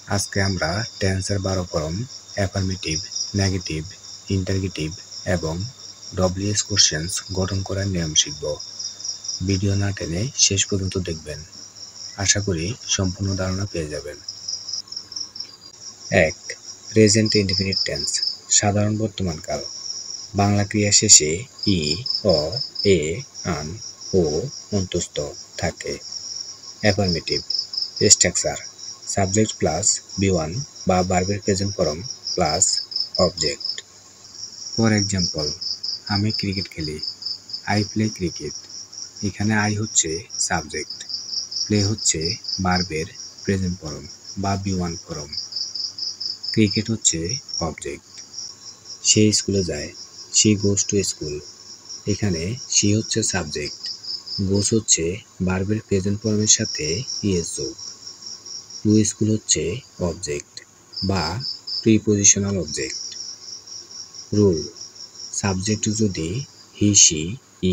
আজকে আমরা টেন্সের 12 ফর্ম, অ্যাফার্মেটিভ, নেগেটিভ, ইন্টারগেটিভ এবং ডব্লিউএস কোশ্চেন্স গঠন করার নিয়ম শিখব। ভিডিও না টেনে শেষ পর্যন্ত দেখবেন। আশা করি সম্পূর্ণ ধারণা পেয়ে যাবেন। 1. প্রেজেন্ট ইনডিফিনিট টেন্স, সাধারণ বর্তমানকাল। বাংলা ক্রিয়া শেষে ই, অ, এ, আন, ও অন্তস্থ থাকে। Affirmative structure, subject plus B one বা ভার্বের present form plus object. For example, আমি ক্রিকেট খেলি, আই প্লে ক্রিকেট। এখানে আই হচ্ছে সাবজেক্ট, প্লে হচ্ছে ভার্বের প্রেজেন্ট ফর্ম বা বি1 ফর্ম, ক্রিকেট হচ্ছে অবজেক্ট। সে স্কুলে যায়, শি গোজ টু স্কুল। এখানে শি হচ্ছে সাবজেক্ট, গোজ হচ্ছে ভার্বের প্রেজেন্ট ফর্মের সাথে ইএস যোগ, টু স্কুল হচ্ছে অবজেক্ট বা প্রিপজিশনাল অবজেক্ট। রুল, সাবজেক্ট যদি হি, শি,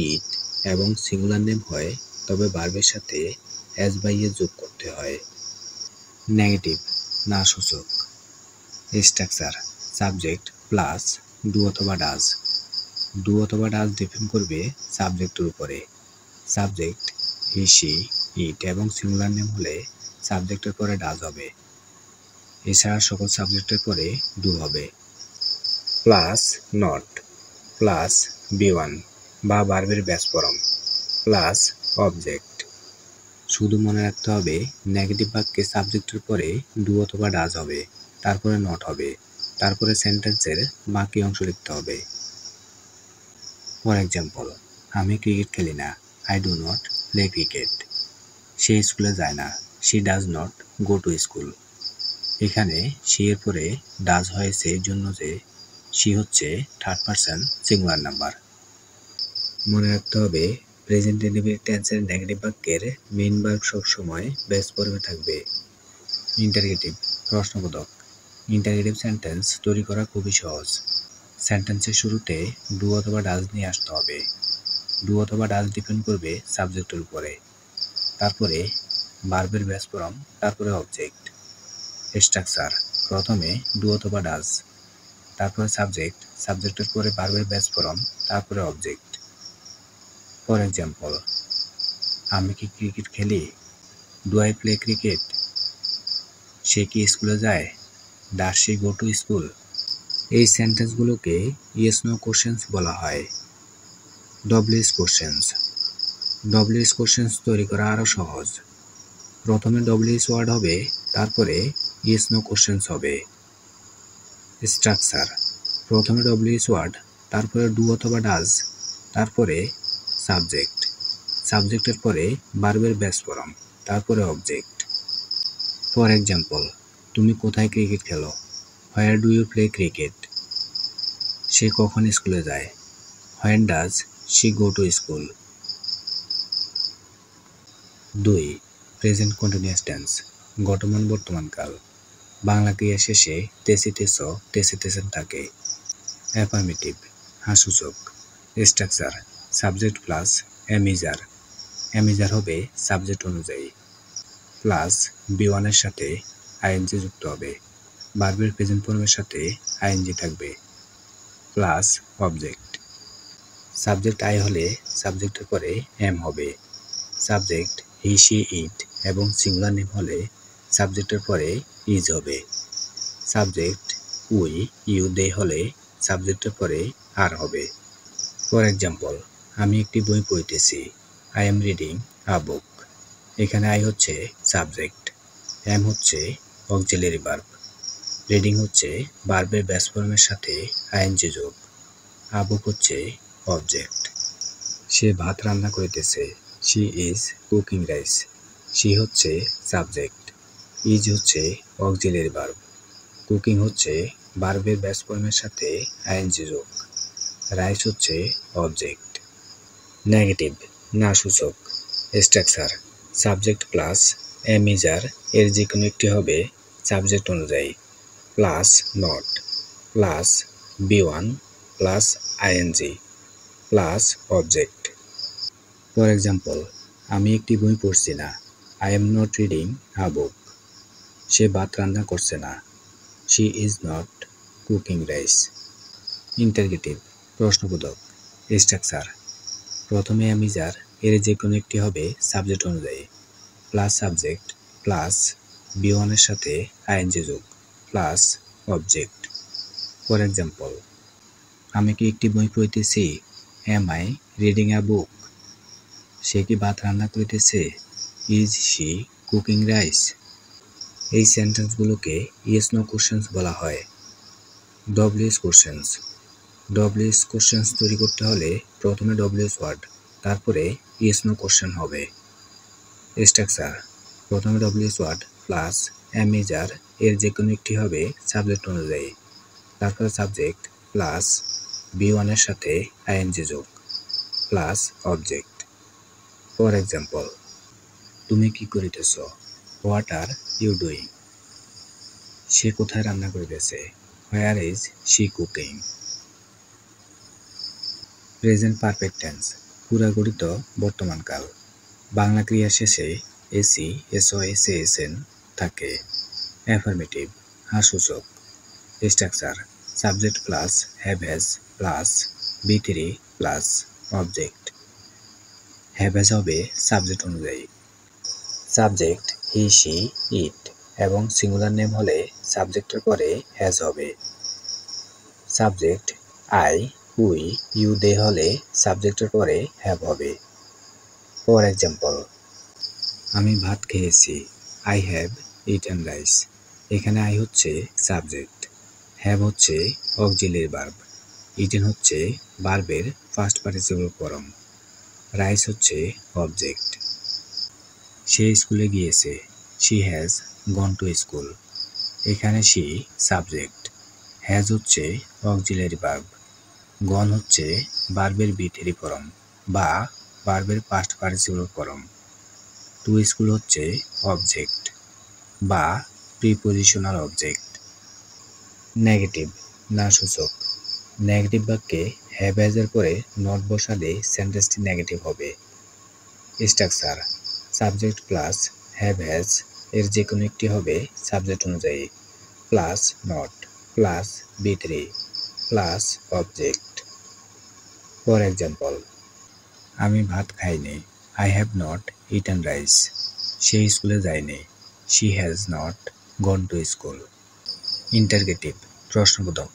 ইট এবং সিঙ্গুলার নেম হয় তবে ভার্বের সাথে এস বা ইএস যোগ করতে হয়। নেগেটিভ না সূচক। স্ট্রাকচার, সাবজেক্ট প্লাস ডু অথবা ডাজ। ডু অথবা ডাজ ডিপেন্ড করবে সাবজেক্টের উপরে। সাবজেক্ট হি, শি, ইট এবং সিঙ্গুলার নেম হলে সাবজেক্টের পরে ডাজ হবে। এছাড়া সকল সাবজেক্টের পরে ডু হবে। প্লাস নট, প্লাস বি1 বা ভার্বের বেস ফর্ম প্লাস অবজেক্ট। শুধু মনে রাখতে হবে নেগেটিভ বাক্যে সাবজেক্টের পরে ডু অথবা ডাজ হবে, তারপরে নট হবে, তারপরে সেন্টেন্সের বাকি অংশ লিখতে হবে। ফর এক্সাম্পল, আমি ক্রিকেট খেলি না, I do not play cricket. সে স্কুলে যায় না, she does not go to school. এখানে শি এর পরে ডাজ হয়েছে এই জন্য যে শি হচ্ছে থার্ড পারসন সিঙ্গুলার নাম্বার। মনে রাখতে হবে প্রেজেন্ট ইনডিফিনিট টেন্সের নেগেটিভ বাক্যের মেইন ভার্ব সবসময় বেস ফর্মে থাকবে। ইন্টারগেটিভ প্রশ্নবোধক। ইন্টারগেটিভ সেন্টেন্স তৈরি করা খুবই সহজ। সেন্টেন্সের শুরুতে ডু অথবা ডাজ নিয়ে আসতে হবে। ডু অথবা ডাজ ডিপেন্ড করবে সাবজেক্টের উপরে, তারপরে ভার্বের বেস ফর্ম, তারপরে অবজেক্ট। স্ট্রাকচার, প্রথমে ডু অথবা ডাজ, তারপরে সাবজেক্ট, সাবজেক্টের পরে ভার্বের বেস ফর্ম, তারপরে অবজেক্ট। ফর এক্সাম্পল, আমি কি ক্রিকেট খেলি, ডু আই প্লে ক্রিকেট। সে কি স্কুলে যায়, does she go to school. এই সেন্টেন্সগুলোকে ইয়েস নো কোশ্চেন্স বলা হয়। W S questions. ডব্লিউএস কোশ্চেন্স তৈরি করা আরও সহজ। প্রথমে ডব্লিউএস ওয়ার্ড হবে, তারপরে ইয়েস নো কোশ্চেন্স হবে। স্ট্রাকচার, প্রথমে ডব্লিউএস ওয়ার্ড, তারপরে ডু অথবা ডাজ, তারপরে সাবজেক্ট, সাবজেক্টের পরে ভার্বের বেস ফর্ম, তারপরে অবজেক্ট। ফর এক্সাম্পল, তুমি কোথায় ক্রিকেট খেলো, where do you play cricket. সে কখন স্কুলে যায়, when does she go to school. 2. Present continuous tense, গঠমান বর্তমানকাল। বাংলা ক্রিয়া শেষে তেসি তেস তেসে তেসেন থাকে। অ্যাফার্মেটিভ হাসূচক। Structure, subject plus am is are, am is are হবে সাবজেক্ট অনুযায়ী, প্লাস বি1 এর সাথে আইএনজি যুক্ত হবে, ভার্বের প্রেজেন্ট ফর্মের সাথে আইএনজি থাকবে, প্লাস অবজেক্ট। সাবজেক্ট আই হলে সাবজেক্টের পরে এম হবে, সাবজেক্ট হি, শি, ইট এবং সিঙ্গুলার নেম হলে সাবজেক্টের পরে ইজ হবে, সাবজেক্ট উই, ইউ, দে হলে সাবজেক্টের পরে আর হবে। ফর এক্সাম্পল, আমি একটি বই পড়তেছি, আই এম রিডিং আ বুক। এখানে আই হচ্ছে সাবজেক্ট, এম হচ্ছে অক্সিলারি ভার্ব, রিডিং হচ্ছে ভার্বের বেস ফর্মের সাথে আইএনজি যোগ, আ বুক হচ্ছে অবজেক্ট। সে ভাত রান্না করিতেছে, she is cooking rice. She হচ্ছে সাবজেক্ট, ইজ হচ্ছে অক্সিলারি ভার্ব, কুকিং হচ্ছে ভার্বের বেস ফর্মের সাথে আইএনজি যোগ, রাইস হচ্ছে অবজেক্ট। নেগেটিভ না সূচক। স্ট্রাকচার, সাবজেক্ট প্লাস এমিজার এর যে কোনো একটি হবে সাবজেক্ট অনুযায়ী, plus not, plus V one plus ING plus object. For example, আমি একটি বই পড়ছি না, I am not reading a book. সে ভাত রান্না করছে না। She is not cooking rice. Interrogative প্রশ্নবোধক। স্ট্রাকচার। প্রথমে আমি যার এর যে কোনো একটি হবে সাবজেক্ট অনুযায়ী, প্লাস সাবজেক্ট প্লাস বি1 এর সাথে আইএনজি যোগ প্লাস অবজেক্ট। ফর এক্সাম্পল, আমি কি একটি বই পড়িতেছি? M I reading a book? সে কি ভাত রান্না করিতেছে? Is she cooking rice? এই সেন্টেন্সগুলোকে ইয়েস নো কোশ্চেন্স বলা হয়। W S questions. ডব্লিউএস কোশ্চেন্স তৈরি করতে হলে প্রথমে ডব্লিউএস ওয়ার্ড, তারপরে ইয়েস নো কোশ্চেন হবে। স্ট্রাকচার। প্রথমে ডব্লিউএস ওয়ার্ড প্লাস যার এর যে কোনো একটি হবে সাবজেক্ট অনুযায়ী, তারপরে সাবজেক্ট প্লাস বি1 এর সাথে আইএনজি যোগ প্লাস অবজেক্ট। ফর এক্সাম্পল, তুমি কি করিতেছ? What are you doing? সে কোথায় রান্না করিতেছে? Where is she cooking? Present perfect tense পুরাগঠিত বর্তমানকাল। বাংলা ক্রিয়া শেষে এসি, এসও, এসে, এসএন থাকে। অ্যাফার্মেটিভ সূচক। Structure. Subject plus have has plus বি3 প্লাস অবজেক্ট। হ্যাভ হ্যাজ হবে সাবজেক্ট অনুযায়ী। সাবজেক্ট হি, শি, ইট এবং সিঙ্গুলার নেম হলে সাবজেক্টের পরে হ্যাজ হবে। Subject I, we, you, they হলে সাবজেক্টের পরে হ্যাভ হবে। ফর এক্সাম্পল, আমি ভাত খেয়েছি। I have eaten rice. এখানে আই হচ্ছে সাবজেক্ট, হ্যাভ হচ্ছে অক্সিলিয়ারি ভার্ব, ইটেন হচ্ছে ভার্বের ফার্স্ট পার্টিসিপল ফর্ম, রাইস হচ্ছে অবজেক্ট। সে স্কুলে গিয়েছে। She has gone to school. এখানে শি সাবজেক্ট, হ্যাজ হচ্ছে অক্সিলিয়ারি ভার্ব, গন হচ্ছে ভার্বের বি3 ফর্ম বা ভার্বের past participle form, to school হচ্ছে অবজেক্ট বা প্রিপোজিশনাল অবজেক্ট। নেগেটিভ সূচক। নেগেটিভ বাক্যে হ্যাভ হ্যাজ এর পরে নট বসালে সেন্টেন্সটি নেগেটিভ হবে। Structure. Subject plus have has এর যে কোনো একটি হবে সাবজেক্ট অনুযায়ী, প্লাস নট প্লাস বি3 প্লাস অবজেক্ট। ফর এক্সাম্পল, আমি ভাত খাইনি। I have not eaten rice. সে স্কুলে যায়নি। She has not gone to school. Interrogative প্রশ্নবোধক।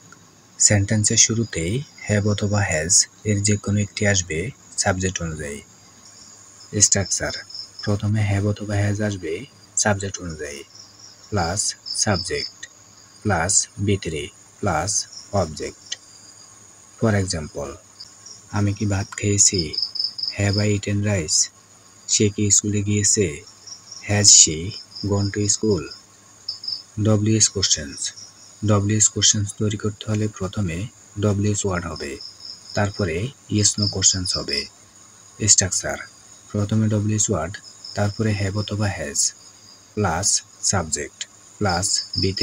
সেন্টেন্সের শুরুতেই হ্যাভ অথবা হ্যাজ এর যে কোনো একটি আসবে সাবজেক্ট অনুযায়ী। স্ট্রাকচার। প্রথমে হ্যাভ অথবা হ্যাজ আসবে সাবজেক্ট অনুযায়ী, প্লাস সাবজেক্ট প্লাস বি3 প্লাস অবজেক্ট। ফর এক্সাম্পল, আমি কি ভাত খেয়েছি? Have I eaten rice? সে কি স্কুলে গিয়েছে? Has she gone to school? WS questions. WS questions তৈরি করতে হলে প্রথমে ডব্লিউএস ওয়ার্ড হবে, তারপরে ইয়েস নো কোশ্চেন্স হবে। স্ট্রাকচার। প্রথমে ডব্লিউএস ওয়ার্ড, তারপরে হ্যাভ অথবা হ্যাজ প্লাস সাবজেক্ট প্লাস বি3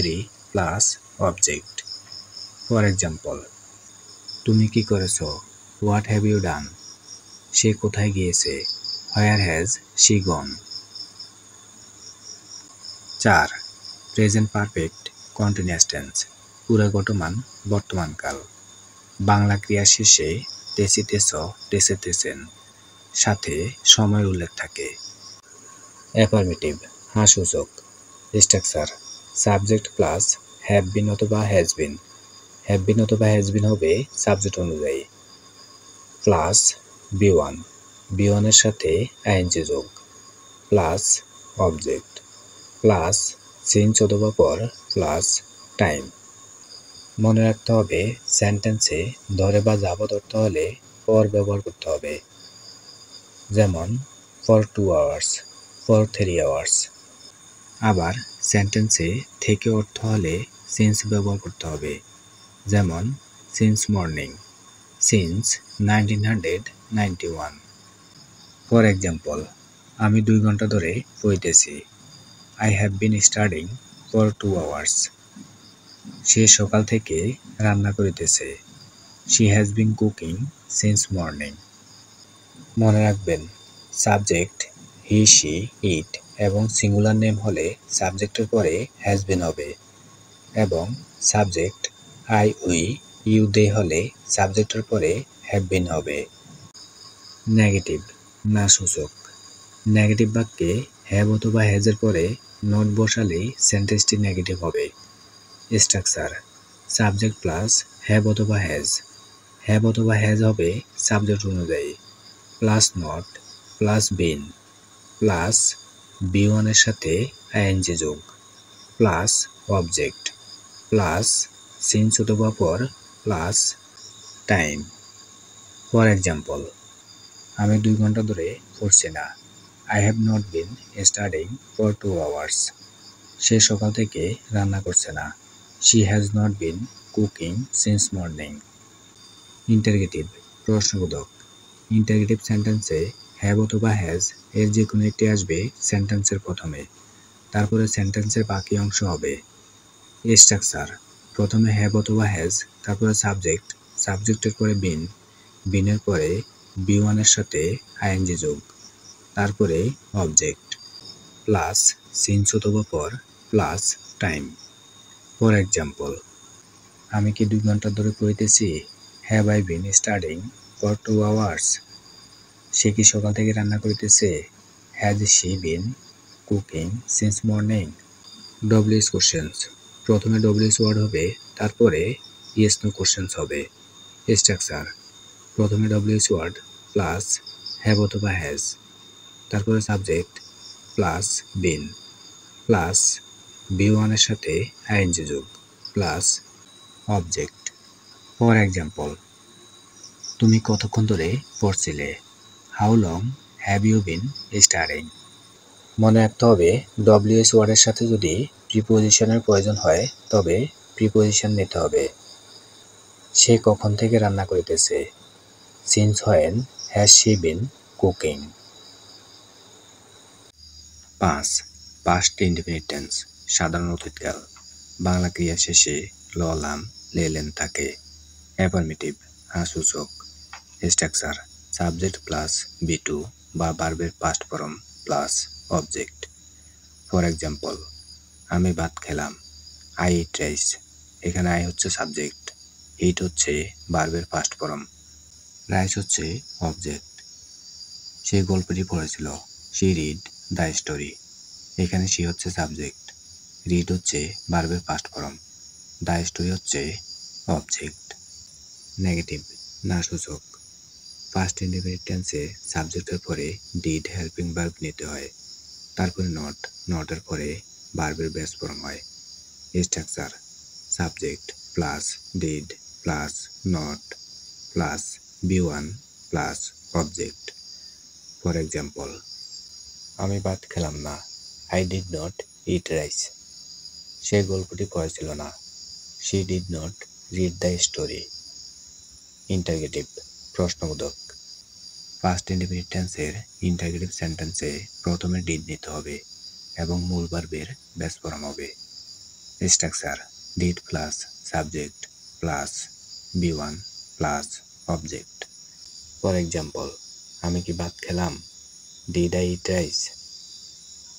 প্লাস অবজেক্ট। ফর এক্সাম্পল, তুমি কি করেছ? What have you done? সে কোথায় গিয়েছে? Where has she gone? 4. Present perfect continuous tense পুরাগঠমান বর্তমানকাল। বাংলা ক্রিয়া শেষে তেসি, তেস, তেসে, তেসেন সাথে সময় উল্লেখ থাকে। অ্যাফার্মেটিভ সূচক। স্ট্রাকচার। সাবজেক্ট প্লাস হ্যাভ বিন অথবা হ্যাজ বিন। হ্যাভ বিন অথবা হ্যাজ বিন হবে সাবজেক্ট অনুযায়ী, প্লাস বি1, বি1 এর সাথে আইএনজি যোগ প্লাস অবজেক্ট প্লাস সিন্স অথবা পর প্লাস টাইম। মনে রাখতে হবে সেন্টেন্সে ধরে বা যাবত অর্থ হলে পর ব্যবহার করতে হবে, যেমন ফর 2 আওয়ার্স, ফর 3 আওয়ার্স। আবার সেন্টেন্সে থেকে অর্থ হলে সিন্স ব্যবহার করতে হবে, যেমন since morning, since 1991। For example, আমি 2 ঘন্টা ধরে পড়িতেছি। I have been studying for 2 hours. সে সকাল থেকে রান্না করিতেছে। She has been cooking since morning. মনে রাখবেন সাবজেক্ট হি, শি, ইট এবং সিঙ্গুলার নেম হলে সাবজেক্টের পরে হ্যাজ বিন হবে এবং subject I we you they হলে সাবজেক্টের পরে হ্যাভ বিন হবে। নেগেটিভ না সূচক। নেগেটিভ বাক্যে হ্যাভ অথবা হ্যাজের পরে নট বসালেই সেন্টেন্সটি নেগেটিভ হবে। স্ট্রাকচার সাবজেক্ট প্লাস হ্যাভ অথবা হ্যাজ। হ্যাভ অথবা হ্যাজ হবে সাবজেক্ট অনুযায়ী, plus not plus been plus B ওয়ানের সাথে আইএনজি যোগ প্লাস অবজেক্ট প্লাস সিন্স অথবা for plus time. For example, আমি 2 ঘন্টা ধরে পড়ছি না। I have not been studying for 2 hours. সে সকাল থেকে রান্না করছে না। She has not been cooking since morning. Interrogative প্রশ্নবোধক। ইন্টারগেটিভ সেন্টেন্সে হ্যাভ অথবা হ্যাজ এর যে কোনো একটি আসবে সেন্টেন্সের প্রথমে, তারপরে সেন্টেন্সের বাকি অংশ হবে। স্ট্রাকচার প্রথমে হ্যাভ অথবা হ্যাজ, তারপরে সাবজেক্ট, সাবজেক্টের পরে বিন, বিনের পরে বি ওয়ানের সাথে আইএনজি যোগ, তারপরে অবজেক্ট প্লাস সিন্স অথবা for plus time. For example, আমি কি 2 ঘন্টা ধরে পড়িতেছি? Have I been studying for 2 hours. সে কি সকাল থেকে রান্না করিতেছে? Has she been cooking since morning. WS questions প্রথমে ডব্লিউএস ওয়ার্ড হবে, তারপরে ইয়েস নো কোশ্চেন্স হবে। স্ট্রাকচার প্রথমে ডব্লিউএস ওয়ার্ড প্লাস হ্যাভ অথবা হ্যাজ, তারপরে subject plus been plus B ওয়ানের সাথে আইএনজি যোগ প্লাস অবজেক্ট। ফর এক্সাম্পল, তুমি কতক্ষণ ধরে পড়ছিলে? How long have you been studying. মনে রাখতে হবে ডব্লিউএস ওয়ার্ডের সাথে যদি প্রিপোজিশনের প্রয়োজন হয় তবে প্রিপোজিশন নিতে হবে। সে কখন থেকে রান্না করিতেছে? Since when has she been cooking. 5. Past indefinite tense সাধারণ অতীতকাল। বাংলা ক্রিয়া শেষে ল লাম লেলেন থাকে। অ্যাফার্মেটিভ সূচক। স্ট্রাকচার সাবজেক্ট প্লাস বি2 বা ভার্বের past form plus object. For example, আমি ভাত খেলাম। I eat rice. এখানে আই হচ্ছে সাবজেক্ট, ইট হচ্ছে ভার্বের পাস্ট ফর্ম, রাইস হচ্ছে অবজেক্ট। সে গল্পটি পড়েছিল। She read the story. এখানে শি হচ্ছে সাবজেক্ট, রিড হচ্ছে ভার্বের পাস্ট ফর্ম, দ্য স্টোরি হচ্ছে অবজেক্ট। নেগেটিভ না সূচক। পাস্ট ইনডেফিনিট টেন্সে সাবজেক্টের পরে ডিড হেল্পিং ভার্ব নিতে হয়, তারপরে নট, নটের পরে ভার্বের বেস ফর্ম হয়। Structure subject plus did plus not plus B one plus object. For example, আমি ভাত খেলাম না। I did not eat rice. সে গল্পটি পড়েছিল না। She did not read the story. Interrogative প্রশ্নবোধক। পাস্ট ইনডেফিনিট টেন্সের ইন্টারগেটিভ সেন্টেন্সে প্রথমে ডিড নিতে হবে এবং মূল ভার্বের বেস ফর্ম হবে। Structure did plus subject plus B one plus object. For example, আমি কি ভাত খেলাম? Did I eat rice.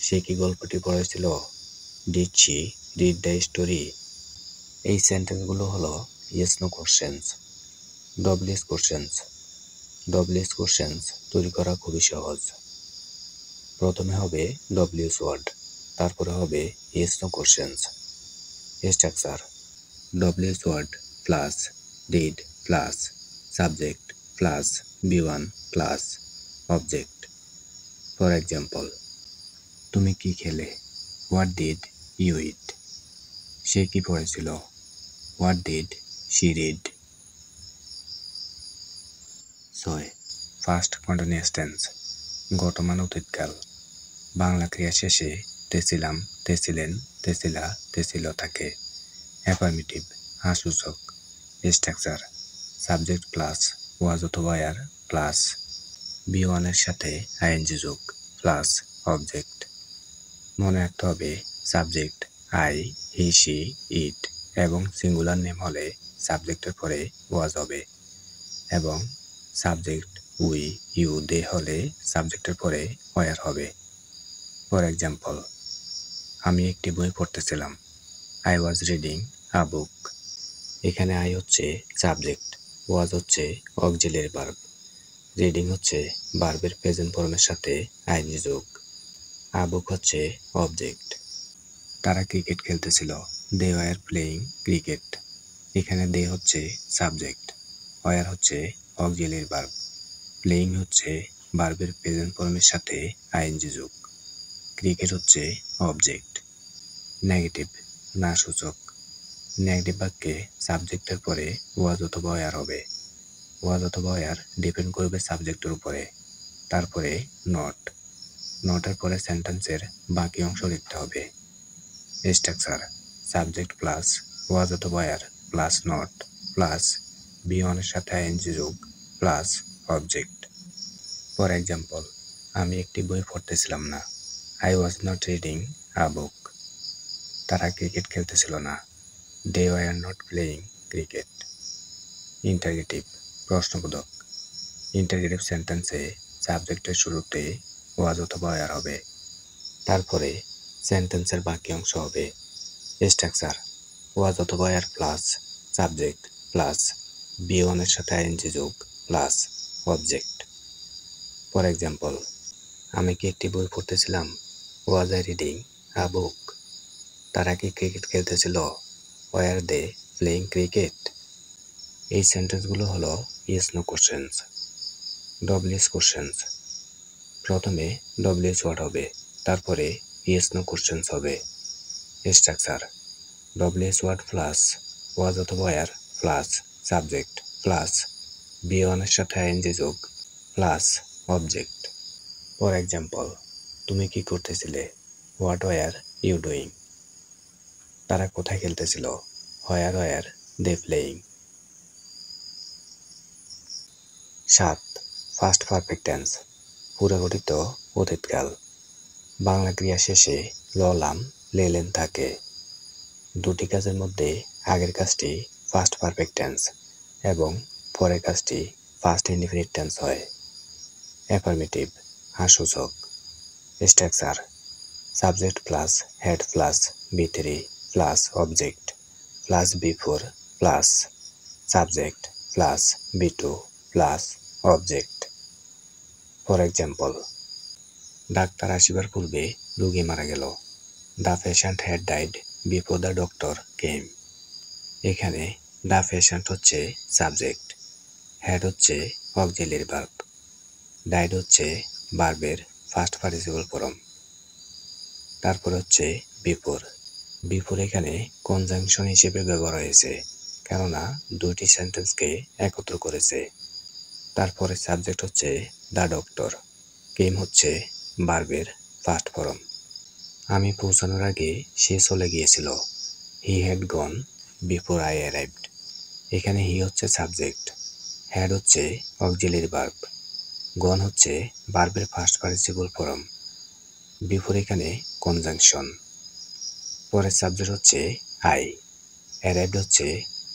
সে কি গল্পটি পড়েছিল? Did she read the story. এই সেন্টেন্সগুলো হলো yes no questions. WS questions. WS questions তৈরি করা খুবই সহজ। প্রথমে হবে ডব্লিউএস ওয়ার্ড, তারপরে হবে yes no questions. Structure WS word plus did plus subject plus B one plus object. For example, তুমি কি খেলে? What did you eat. সে কি পড়েছিল? What did she read. 6. Past continuous tense গতমান অতীতকাল। বাংলা ক্রিয়া শেষে তেছিলাম, তেছিলেন, তেছিলা, তেছিল থাকে। অ্যাফার্মেটিভ সূচক। স্ট্রাকচার সাবজেক্ট প্লাস ওয়াজ অথবা এর প্লাস বি ওয়ানের সাথে আইএনজি যোগ প্লাস অবজেক্ট। মনে রাখতে হবে subject I, he, she, it এবং সিঙ্গুলার নেম হলে সাবজেক্টের পরে ওয়াজ হবে এবং সাবজেক্ট উই, ইউ, দে হলে সাবজেক্টের পরে ওয়ার হবে। ফর এক্সাম্পল, আমি একটি বই পড়তেছিলাম। আই ওয়াজ রিডিং আ বুক। এখানে আই হচ্ছে সাবজেক্ট, ওয়াজ হচ্ছে অক্সিলিয়ারি ভার্ব, রিডিং হচ্ছে ভার্বের প্রেজেন্ট ফর্মের সাথে আইএনজি যোগ, আ বুক হচ্ছে অবজেক্ট। তারা ক্রিকেট খেলতেছিল। They were playing cricket. এখানে দে হচ্ছে সাবজেক্ট, ওয়ার হচ্ছে অক্সিলিয়ারি ভার্ব, প্লেয়িং হচ্ছে ভার্বের প্রেজেন্ট ফর্মের সাথে আইএনজি যোগ, ক্রিকেট হচ্ছে অবজেক্ট। নেগেটিভ না সূচক। নেগেটিভ বাক্যে সাবজেক্টের পরে ওয়াজ অথবা ওয়ার হবে। ওয়াজ অথবা ওয়ার ডিপেন্ড করবে সাবজেক্টের উপরে। তারপরে নট, নটের পরে সেন্টেন্সের বাকি অংশ লিখতে হবে। স্ট্রাকচার, সাবজেক্ট প্লাস ওয়াজ অথবা were plus not plus B ওয়ানের সাথে আইএনজি যোগ প্লাস অবজেক্ট। ফর এক্সাম্পল, আমি একটি বই পড়তেছিলাম না। I was not reading a book. তারা ক্রিকেট খেলতেছিল না। They were not playing cricket. Interrogative প্রশ্নবোধক। ইন্টারগেটিভ সেন্টেন্সে সাবজেক্টের শুরুতে ওয়াজ অথবা ওয়ার হবে। তারপরে সেন্টেন্সের বাকি অংশ হবে। স্ট্রাকচার, ওয়াজ অথবা were plus subject plus B ওয়ানের সাথে আইএনজি যোগ প্লাস অবজেক্ট। ফর এক্সাম্পল, আমি কি একটি বই পড়তেছিলাম। Was I reading a book. তারা কি ক্রিকেট খেলতেছিল। Were they playing cricket. এই সেন্টেন্সগুলো হলো yes no questions. WS questions, প্রথমে ডব্লিউএস ওয়ার্ড হবে, তারপরে ইয়েস নো কোশ্চেন্স হবে। Structure, WS word plus was অথবা were plus subject plus B ওয়ানের সাথে আইএনজি যোগ প্লাস অবজেক্ট। ফর এক্সাম্পল, তুমি কি করতেছিলে। What were you doing. তারা কোথায় খেলতেছিল। Where were they playing. 7. Past perfect tense, পূর্বগঠিত অতীতকাল। বাংলা ক্রিয়া শেষে ললাম লেলেন থাকে। দুটি কাজের মধ্যে আগের কাজটি ফার্স্ট পারফেক্ট টেন্স এবং পরের কাজটি ফার্স্ট ইনডিফিনিট টেন্স হয়। অ্যাফার্মেটিভ সূচক। Structure, subject plus had plus বি3 plus object plus V four plus subject plus V two plus object. For example, ডাক্তার আসিবার পূর্বে রোগী মারা গেল। The patient had died before the doctor came. এখানে দ্য পেশেন্ট হচ্ছে সাবজেক্ট, হ্যাড হচ্ছে অক্সিলিয়ারি ভার্ব, ডাইড হচ্ছে ভার্বের ফার্স্ট পার্টিসিপল ফর্ম, তারপর হচ্ছে বিফোর। বিফোর এখানে কনজাংশন হিসেবে ব্যবহার হয়েছে, কেননা দুটি সেন্টেন্সকে একত্র করেছে। তারপরে সাবজেক্ট হচ্ছে দ্য ডক্টর, কেম হচ্ছে ভার্বের ফার্স্ট ফর্ম। আমি পৌঁছানোর আগে সে চলে গিয়েছিল। He had gone before I arrived. এখানে হি হচ্ছে সাবজেক্ট, হ্যাড হচ্ছে অক্সিলিয়ারি ভার্ব, গন হচ্ছে ভার্বের ফার্স্ট পার্টিসিপল ফর্ম, বিফোর এখানে কনজাংশন। পরের সাবজেক্ট হচ্ছে আই, অ্যারাইভড হচ্ছে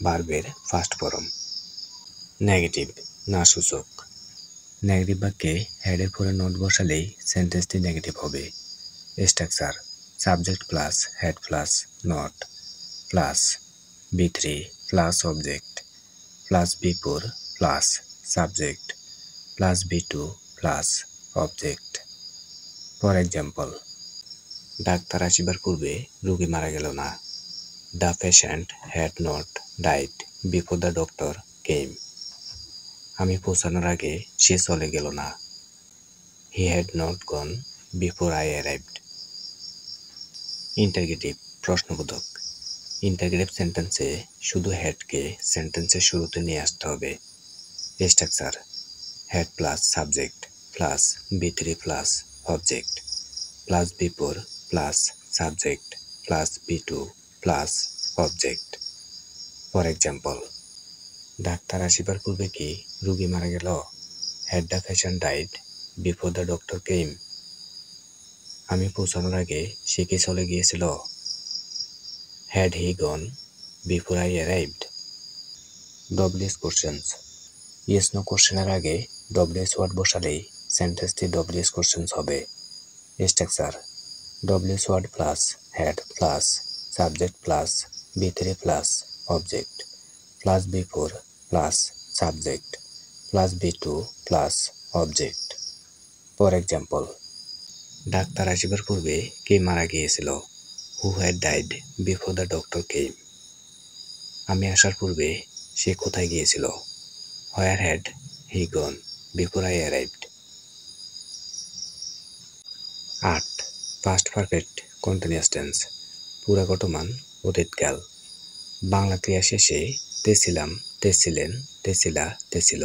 ভার্বের ফার্স্ট ফর্ম। নেগেটিভ না সূচক। নেগেটিভ বাক্যে হ্যাডের পরে নট বসালেই সেন্টেন্সটি নেগেটিভ হবে। Structure, subject plus had plus not plus বি3 plus object plus V four plus subject plus V two plus object. For example, ডাক্তার আসিবার পূর্বে রোগী মারা গেল না। The patient had not died before the doctor came. আমি পৌঁছানোর আগে সে চলে গেল না। He had not gone before I arrived. Interrogative প্রশ্নবোধক। ইন্টারগেটিভ সেন্টেন্সে শুধু হেডকে সেন্টেন্সের শুরুতে নিয়ে আসতে হবে। Structure, had plus subject plus বি3 plus object plus V four plus subject plus V two plus object. For example, ডাক্তার আসিবার পূর্বে কি রোগী মারা গেল। Had the patient died before the doctor came. আমি পৌঁছানোর আগে সে কি চলে গিয়েছিল। Had he gone before I arrived. WS questions. Yes no কোশ্চেনের আগে ডব্লিউএস ওয়ার্ড বসালেই সেন্টেন্সটি ডব্লিউএস কোশ্চেন্স হবে। Structure, WS word plus had plus subject plus B3 plus object plus B4 plus subject plus B2 plus object. For example, ডাক্তার আসিবার পূর্বে কে মারা গিয়েছিল? Who had died before the doctor came. আমি আসার পূর্বে সে কোথায় গিয়েছিল? Where had he gone before I arrived. 8. Past perfect continuous tense, পুরাগতমান অতীতকাল। বাংলা ক্রিয়া শেষে তেছিলাম, তেছিলেন, তেছিলা, তেছিল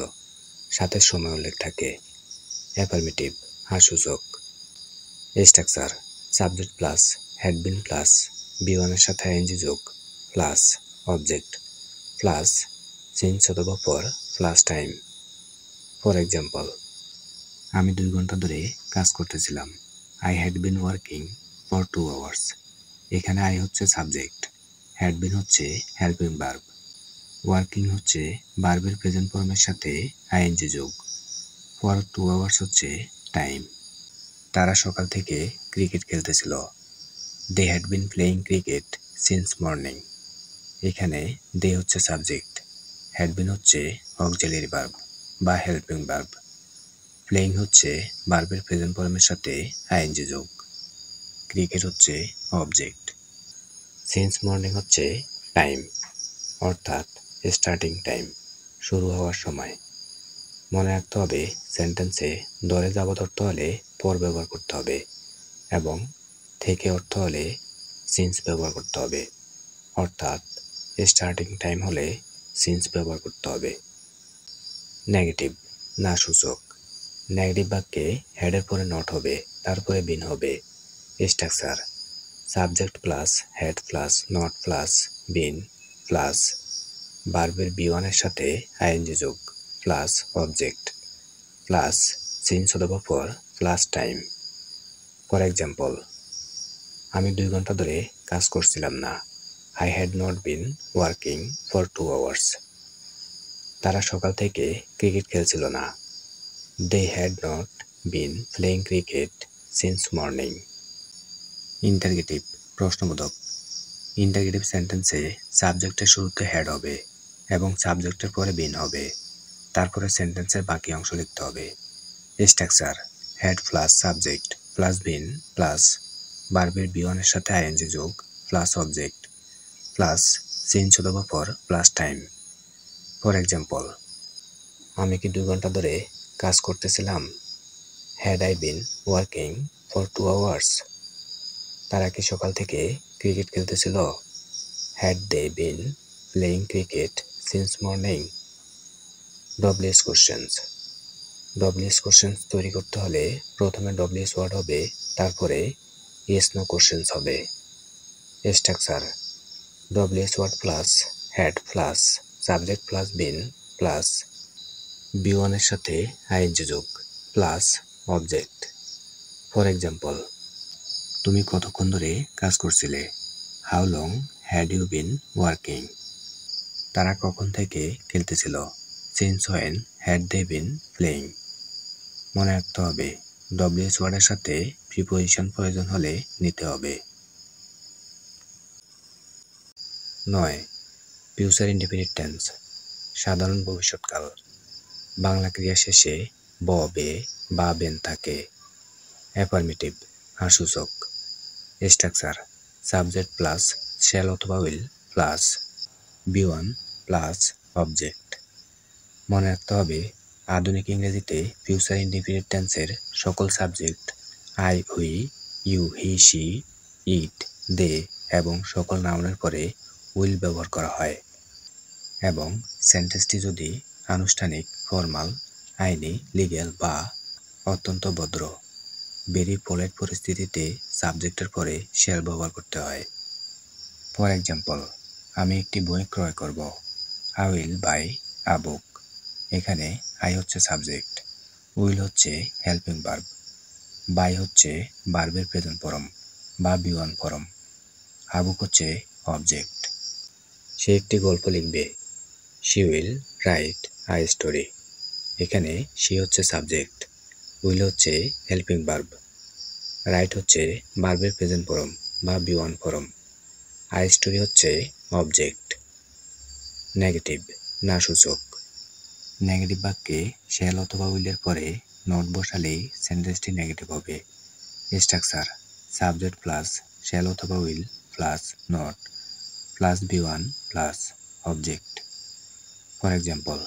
সাথে সময় উল্লেখ থাকে। অ্যাফার্মেটিভ সূচক। Structure subject plus had been plus B one সাথে আইএনজি যোগ প্লাস অবজেক্ট প্লাস চেঞ্জ অথবা পর প্লাস টাইম। ফর এক্সাম্পল, আমি 2 ঘন্টা ধরে কাজ করতেছিলাম। I had been working for 2 hours. এখানে আই হচ্ছে সাবজেক্ট, হ্যাড বিন হচ্ছে হেল্পিং ভার্ব, ওয়ার্কিং হচ্ছে ভার্বের প্রেজেন্ট ফর্মের সাথে আইএনজি যোগ, ফর 2 আওয়ার্স হচ্ছে টাইম। তারা সকাল থেকে ক্রিকেট খেলতেছিল। They had been playing cricket since morning. এখানে দে হচ্ছে সাবজেক্ট, হ্যাড বিন হচ্ছে অক্সিলারি ভার্ব বা হেল্পিং ভার্ব, প্লেয়িং হচ্ছে ভার্বের প্রেজেন্ট ফর্মের সাথে আইএনজি যোগ, ক্রিকেট হচ্ছে অবজেক্ট, সিন্স মর্নিং হচ্ছে টাইম অর্থাৎ স্টার্টিং টাইম, শুরু হওয়ার সময়। মনে রাখতে হবে সেন্টেন্সে ধরে যাবত অর্থ হলে পর ব্যবহার করতে হবে এবং থেকে অর্থ হলে সিন্স ব্যবহার করতে হবে, অর্থাৎ স্টার্টিং টাইম হলে সিন্স ব্যবহার করতে হবে। নেগেটিভ না সূচক। নেগেটিভ বাক্যে হেডের পরে নট হবে, তারপরে বিন হবে। Structure subject plus had plus not plus been plus ভার্বের B1 এর সাথে আইএনজি যোগ প্লাস অবজেক্ট প্লাস চেঞ্জ অথবা পর প্লাস টাইম। ফর এক্সাম্পল, আমি 2 ঘন্টা ধরে কাজ করছিলাম না। I had not been working for 2 hours. তারা সকাল থেকে ক্রিকেট খেলছিল না। They had not been playing cricket since morning. Interrogative প্রশ্নবোধক। ইন্টারগেটিভ সেন্টেন্সে সাবজেক্টের শুরুতে হ্যাড হবে এবং সাবজেক্টের পরে বিন হবে, তারপরে সেন্টেন্সের বাকি অংশ লিখতে হবে। Structure had plus subject plus been plus ভার্বের B1 এর সাথে আইএনজি যোগ প্লাস অবজেক্ট প্লাস চেঞ্জ অথবা পর প্লাস টাইম। ফর এক্সাম্পল, আমি কি 2 ঘন্টা ধরে কাজ করতেছিলাম? Had I been working for 2 hours. তারা কি সকাল থেকে ক্রিকেট খেলতেছিল? Had they been playing cricket since morning. WS questions. WS questions তৈরি করতে হলে প্রথমে ডব্লিউএস ওয়ার্ড হবে, তারপরে ইয়েস নো কোশ্চেন্স হবে। Structure WS word plus had plus subject plus been plus B1 এর সাথে আইএনজি যোগ প্লাস অবজেক্ট। ফর এক্সাম্পল, তুমি কতক্ষণ ধরে কাজ করছিলে? How long had you been working. তারা কখন থেকে খেলতেছিল? Since when had they been playing. মনে রাখতে হবে ডব্লিউএস ওয়ার্ডের সাথে প্রিপোজিশন প্রয়োজন হলে নিতে হবে। 9. ফিউচার ইনডেফিনিট টেন্স, সাধারণ ভবিষ্যৎকাল। বাংলা ক্রিয়া শেষে ব, বে বা বেন থাকে। অ্যাফার্মেটিভ সূচক। স্ট্রাকচার সাবজেক্ট প্লাস শ্যাল অথবা will plus B1 plus object. মনে রাখতে হবে আধুনিক ইংরেজিতে ফিউচার ইনডেফিনিট টেন্সের সকল subject I, we, you, he, she, it, they এবং সকল নাউনের পরে উইল ব্যবহার করা হয় এবং সেন্টেন্সটি যদি আনুষ্ঠানিক, ফর্মাল, আইনি, লিগ্যাল বা অত্যন্ত ভদ্র, ভেরি পোলাইট পরিস্থিতিতে সাবজেক্টের পরে শ্যাল ব্যবহার করতে হয়। ফর এক্সাম্পল, আমি একটি বই ক্রয় করব। আই উইল বাই আ বুক। এখানে আই হচ্ছে সাবজেক্ট, উইল হচ্ছে হেল্পিং ভার্ব, বাই হচ্ছে ভার্বের প্রেজেন্ট ফর্ম বা B1 ফর্ম, আ বুক হচ্ছে অবজেক্ট। সে একটি গল্প লিখবে। She will write a story. এখানে শি হচ্ছে সাবজেক্ট, উইল হচ্ছে হেল্পিং ভার্ব, রাইট হচ্ছে ভার্বের প্রেজেন্ট ফর্ম বা B one form. I story হচ্ছে অবজেক্ট। নেগেটিভ না সূচক। নেগেটিভ বাক্যে শ্যাল অথবা উইলের পরে নট বসালেই সেন্টেন্সটি নেগেটিভ হবে। স্ট্রাকচার সাবজেক্ট প্লাস শ্যাল অথবা will plus not plus B one plus object. For example,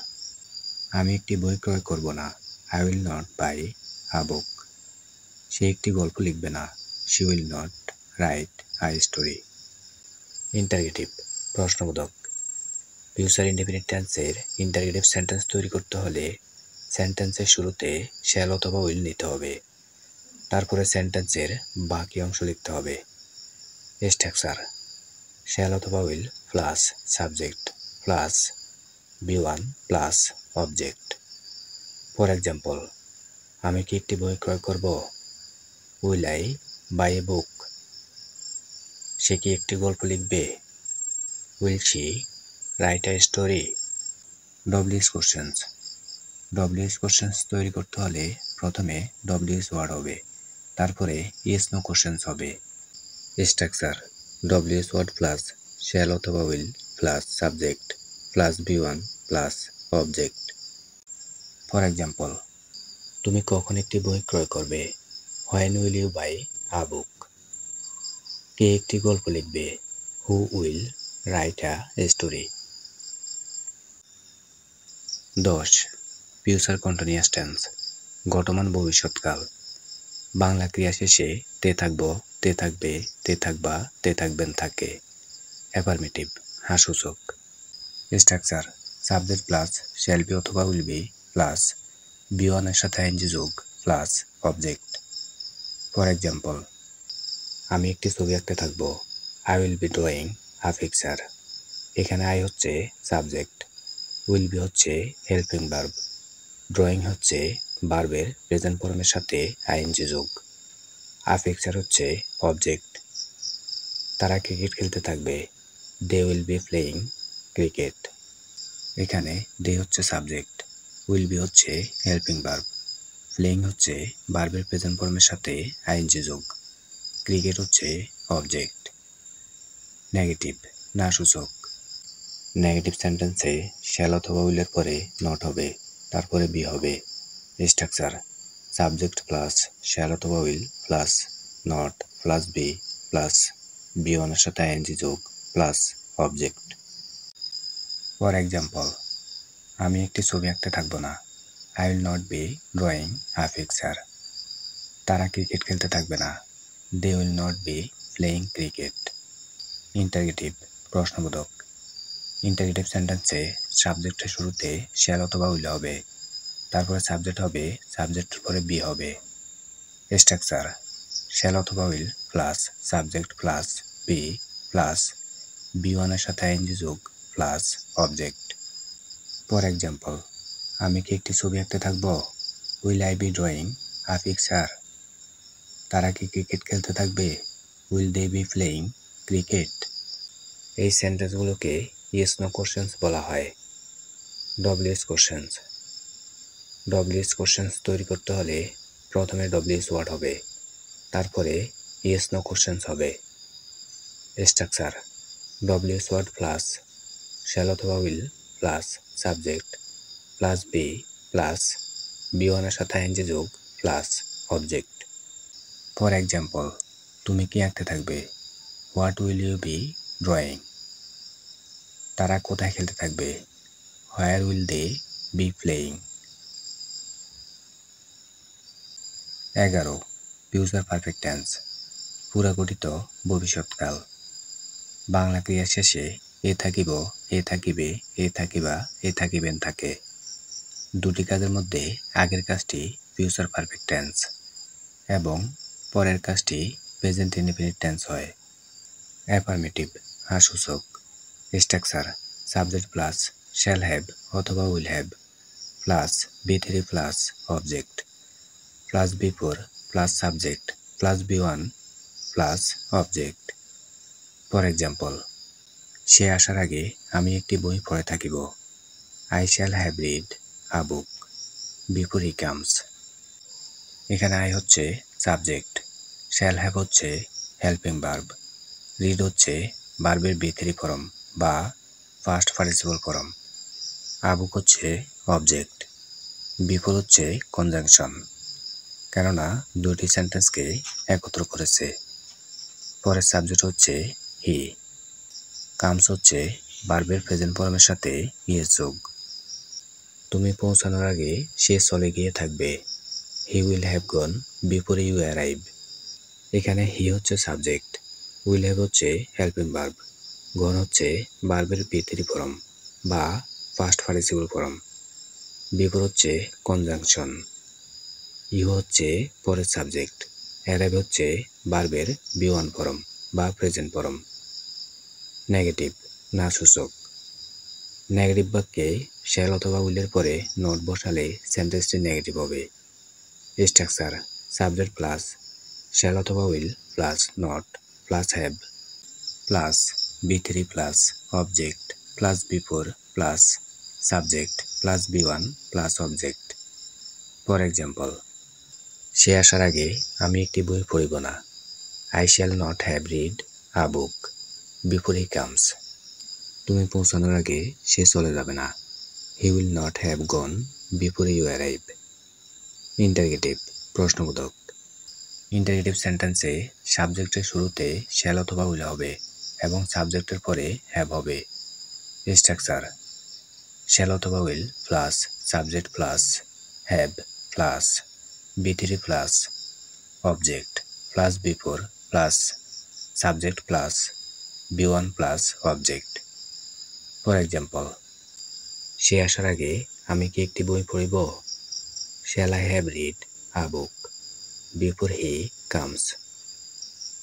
আমি একটি বই ক্রয় করব না। I will not buy a book. সে একটি গল্প লিখবে না। She will not right a story. Interrogative প্রশ্নবোধক। ফিউচার ইনডেফিনিট টেন্সের ইন্টারগেটিভ সেন্টেন্স তৈরি করতে হলে সেন্টেন্সের শুরুতে শ্যাল অথবা উইল নিতে হবে। তারপরে সেন্টেন্সের বাকি অংশ লিখতে হবে। স্ট্রাকচার শ্যাল অথবা will plus subject plus B one plus object. For example, আমি কি একটি বই ক্রয় করব? Will I buy a book? সে কি একটি গল্প লিখবে? Will she write a story? WS questions. WS questions তৈরি করতে হলে প্রথমে ডব্লিউএস ওয়ার্ড হবে, তারপরে ইয়েস নো কোশ্চেন্স হবে। Structure WS word plus shall অথবা will plus subject plus B one plus object. For example, তুমি কখন একটি বই ক্রয় করবে? When will you buy a book? কে একটি গল্প লিখবে? Who will write a story? 10. Future continuous tense গঠমান ভবিষ্যৎকাল। বাংলা ক্রিয়া শেষে তে থাকবো, তে থাকবে, তে থাকবা, তে থাকবেন থাকে। অ্যাফার্মেটিভ হ্যাঁ-সূচক। Structure subject plus shall be অথবা উইল বি প্লাস বি ওয়ানের সাথে আইএনজি যোগ প্লাস অবজেক্ট। ফর এক্সাম্পল, আমি একটি ছবি আঁকতে থাকবো। I will be drawing a picture. এখানে আই হচ্ছে সাবজেক্ট, উইল বি হচ্ছে হেল্পিং ভার্ব, ড্রয়িং হচ্ছে ভার্বের প্রেজেন্ট ফর্মের সাথে আইএনজি যোগ, আ পিকচার হচ্ছে অবজেক্ট। তারা ক্রিকেট খেলতে থাকবে। They will be playing cricket. এখানে দে হচ্ছে সাবজেক্ট, উইল বি হচ্ছে হেল্পিং ভার্ব, প্লেয়িং হচ্ছে ভার্বের প্রেজেন্ট ফর্মের সাথে আইএনজি যোগ, ক্রিকেট হচ্ছে অবজেক্ট। নেগেটিভ না সূচক। নেগেটিভ সেন্টেন্সে শ্যাল অথবা উইলের পরে নট হবে, তারপরে বি হবে। স্ট্রাকচার সাবজেক্ট প্লাস শ্যাল অথবা will plus not plus B ওয়ানের সাথে আইএনজি যোগ প্লাস অবজেক্ট। ফর এক্সাম্পল, আমি একটি ছবি আঁকতে থাকবো না। I will not be drawing a picture. তারা ক্রিকেট খেলতে থাকবে না। They will not be playing cricket. Interrogative প্রশ্নবোধক। ইন্টারগেটিভ সেন্টেন্সে সাবজেক্টের শুরুতে শ্যাল অথবা উইল হবে, তারপরে সাবজেক্ট হবে, সাবজেক্টের পরে বি হবে। স্ট্রাকচার শ্যাল অথবা will plus subject plus B plus B ওয়ানের সাথে আইএনজি যোগ প্লাস অবজেক্ট। ফর এক্সাম্পল, আমি কি একটি ছবি আঁকতে থাকবো? Will I be drawing a picture? তারা কি ক্রিকেট খেলতে থাকবে? Will they be playing cricket? এই সেন্টেন্সগুলোকে ইয়েস নো কোশ্চেন্স বলা হয়। W S questions. ডব্লিউএস কোশ্চেন্স তৈরি করতে হলে প্রথমে ডব্লিউএস ওয়ার্ড হবে, তারপরে ইয়েস নো কোশ্চেন্স হবে। Structure WS word plus shall অথবা will plus subject plus B ওয়ানের সাথে আইএনজি যোগ প্লাস অবজেক্ট। ফর এক্সাম্পল, তুমি কি আঁকতে থাকবে? What will you be drawing? তারা কোথায় খেলতে থাকবে? Where will they be playing? 11. Future perfect tense পুরাগঠিত ভবিষ্যৎকাল। বাংলা ক্রিয়া শেষে এ থাকিব, এ থাকিবে, এ থাকিবা, এ থাকিবেন থাকে। দুটি কাজের মধ্যে আগের কাজটি ফিউচার পারফেক্ট টেন্স এবং পরের কাজটি প্রেজেন্ট ইনডেফিনিট টেন্স হয়। অ্যাফার্মেটিভ হ্যাঁ-সূচক। Structure subject plus shall have অথবা will have plus V three plus object plus V four plus subject plus B one plus object. For example, সে আসার আগে আমি একটি বই পড়ে থাকিব। I shall have read a book before he comes. এখানে আই হচ্ছে সাবজেক্ট, শ্যাল হ্যাভ হচ্ছে হেল্পিং ভার্ব, রিড হচ্ছে ভার্বের বি থ্রি ফর্ম বা ফার্স্ট পার্টিসিপল ফর্ম, আবুক হচ্ছে অবজেক্ট, বিফোর হচ্ছে কনজাংশন, কেননা দুটি সেন্টেন্সকে একত্র করেছে। পরের সাবজেক্ট হচ্ছে হি, কামস হচ্ছে ভার্বের প্রেজেন্ট ফর্মের সাথে ইয়েস যোগ। তুমি পৌঁছানোর আগে সে চলে গিয়ে থাকবে, he will have gone before you arrive. এখানে হি হচ্ছে সাবজেক্ট, উইল হ্যাভ হচ্ছে হেল্পিং ভার্ব, গন হচ্ছে ভার্বের বি থ্রি ফর্ম বা ফার্স্ট পার্টিসিপল ফর্ম, বিফোর হচ্ছে কনজাংশন, ইউ হচ্ছে পরের সাবজেক্ট, অ্যারাইভ হচ্ছে ভার্বের বি ওয়ান ফর্ম বা প্রেজেন্ট ফর্ম। নেগেটিভ না সূচক, নেগেটিভ বাক্যে শ্যাল অথবা উইলের পরে নট বসালে সেন্টেন্সটি নেগেটিভ হবে। স্ট্রাকচার সাবজেক্ট প্লাস শ্যাল অথবা will plus not plus have plus V three plus object plus before plus subject plus B one plus object. For example, সে আসার আগে আমি একটি বই পড়িব না, I shall not have read a book before he comes. তুমি পৌঁছানোর আগে সে চলে যাবে না, he will not have gone before you arrive. Interrogative প্রশ্নবোধক, ইন্টারগেটিভ সেন্টেন্সে সাবজেক্টের শুরুতে শ্যাল অথবা উইল হবে এবং সাবজেক্টের পরে হ্যাভ হবে। স্ট্রাকচার শ্যাল অথবা will plus subject plus have plus V three plus object plus before plus subject plus B one plus object. For example, সে আসার আগে আমি কি একটি বই পড়িব, shall I have read a book before he comes.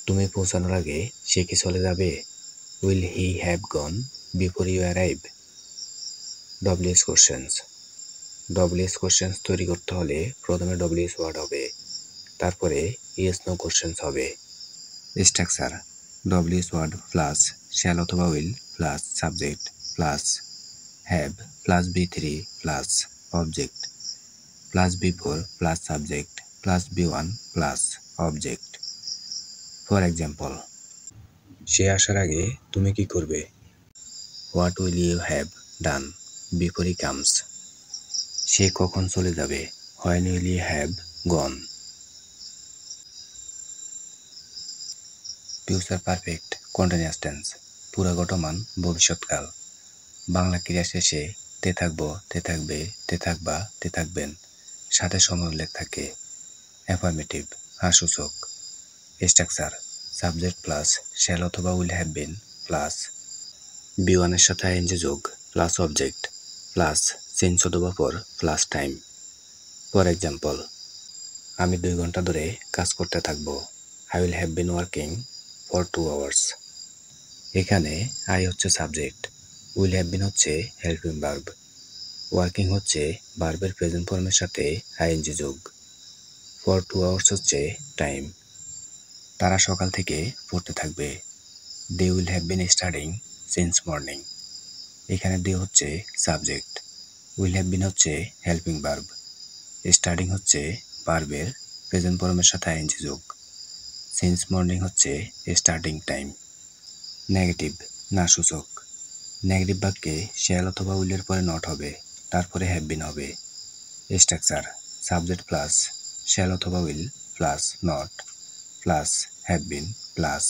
তুমি পৌঁছানোর আগে সে কি চলে যাবে, will he have gone before you arrive. WS questions, WS questions তৈরি করতে হলে প্রথমে ডব্লিউএস ওয়ার্ড হবে, তারপরে ইয়েস নো কোশ্চেন্স হবে। Structure WS word plus shall অথবা will plus subject plus have plus V three plus object plus before plus subject plus B one plus object. For example, সে আসার আগে তুমি কি করবে, what will you have done before he comes. সে কখন চলে যাবে, when will you have gone. Future perfect continuous tense পুরা ঘটমান ভবিষ্যৎকাল। বাংলা ক্রিয়া শেষে তে থাকবো, তে থাকবে, তে থাকবা, তে থাকবেন সাথে সময় উল্লেখ থাকে। অ্যাফার্মেটিভ সূচক। স্ট্রাকচার সাবজেক্ট প্লাস শ্যাল অথবা will have been plus B ওয়ানের সাথে আইএনজি যোগ প্লাস অবজেক্ট প্লাস চেঞ্জ অথবা পর প্লাস টাইম। ফর এক্সাম্পল, আমি 2 ঘন্টা ধরে কাজ করতে থাকবো, I will have been working for 2 hours. এখানে আই হচ্ছে সাবজেক্ট, উইল হ্যাভ বিন হচ্ছে হেল্পিং ভার্ব, ওয়ার্কিং হচ্ছে ভার্বের প্রেজেন্ট ফর্মের সাথে আইএনজি যোগ, ফর 2 আওয়ার্স হচ্ছে টাইম। তারা সকাল থেকে পড়তে থাকবে, they will have been studying since morning. এখানে দে হচ্ছে সাবজেক্ট, উইল হ্যাভ বিন হচ্ছে হেল্পিং ভার্ব, স্টাডিং হচ্ছে ভার্বের প্রেজেন্ট ফর্মের সাথে আইএনজি যোগ, সিন্স মর্নিং হচ্ছে স্টার্টিং টাইম। নেগেটিভ না সূচক, নেগেটিভ বাক্যে শ্যাল অথবা উইলের পরে নট হবে, তারপরে হ্যাভ বিন হবে। স্ট্রাকচার সাবজেক্ট প্লাস শ্যাল অথবা will plus not plus have been plus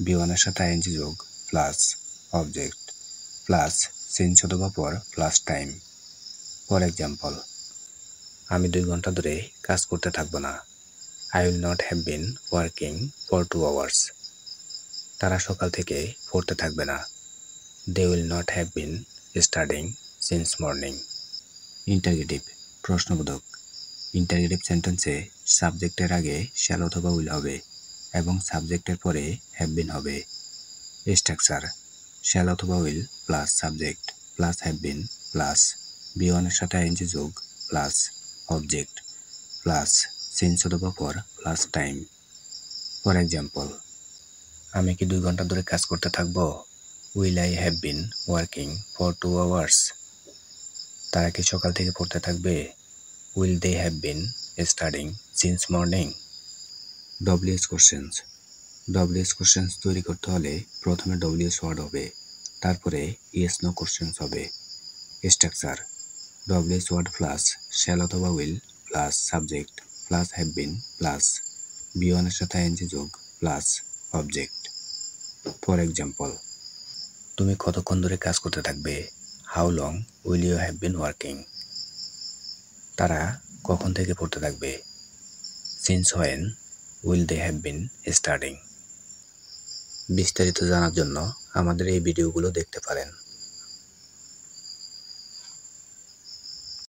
B ওয়ানের সাথে আইএনজি যোগ প্লাস অবজেক্ট প্লাস চেঞ্জ অথবা পর প্লাস টাইম। ফর এক্সাম্পল, আমি 2 ঘন্টা ধরে কাজ করতে থাকবো না, I will not have been working for 2 hours. তারা সকাল থেকে পড়তে থাকবে না, they will not have been studying since morning. Interrogative প্রশ্নবোধক, ইন্টারগেটিভ সেন্টেন্সে সাবজেক্টের আগে শ্যাল অথবা উইল হবে এবং সাবজেক্টের পরে হ্যাভ বিন হবে। স্ট্রাকচার শ্যাল অথবা will plus subject plus have been plus B ওয়ানের সাথে আইএনজি যোগ প্লাস অবজেক্ট প্লাস চেঞ্জ অথবা পর প্লাস টাইম। ফর এক্সাম্পল, আমি কি 2 ঘন্টা ধরে কাজ করতে থাকবো, will I have been working for 2 hours. তারা কি সকাল থেকে পড়তে থাকবে, will they have been studying since morning. WS questions. WS questions তৈরি করতে হলে প্রথমে ডব্লিউএস ওয়ার্ড হবে, তারপরে ইয়েস নো কোশ্চেন্স হবে। Structure: WS word plus shall অথবা will plus subject plus have been plus V one এর সাথে আইএনজি যোগ প্লাস অবজেক্ট। ফর এক্সাম্পল, তুমি কতক্ষণ ধরে কাজ করতে থাকবে? How long will you have been working? তারা কখন থেকে পড়তে থাকবে? Since when will they have been studying? বিস্তারিত জানার জন্য আমাদের এই ভিডিওগুলো দেখতে পারেন।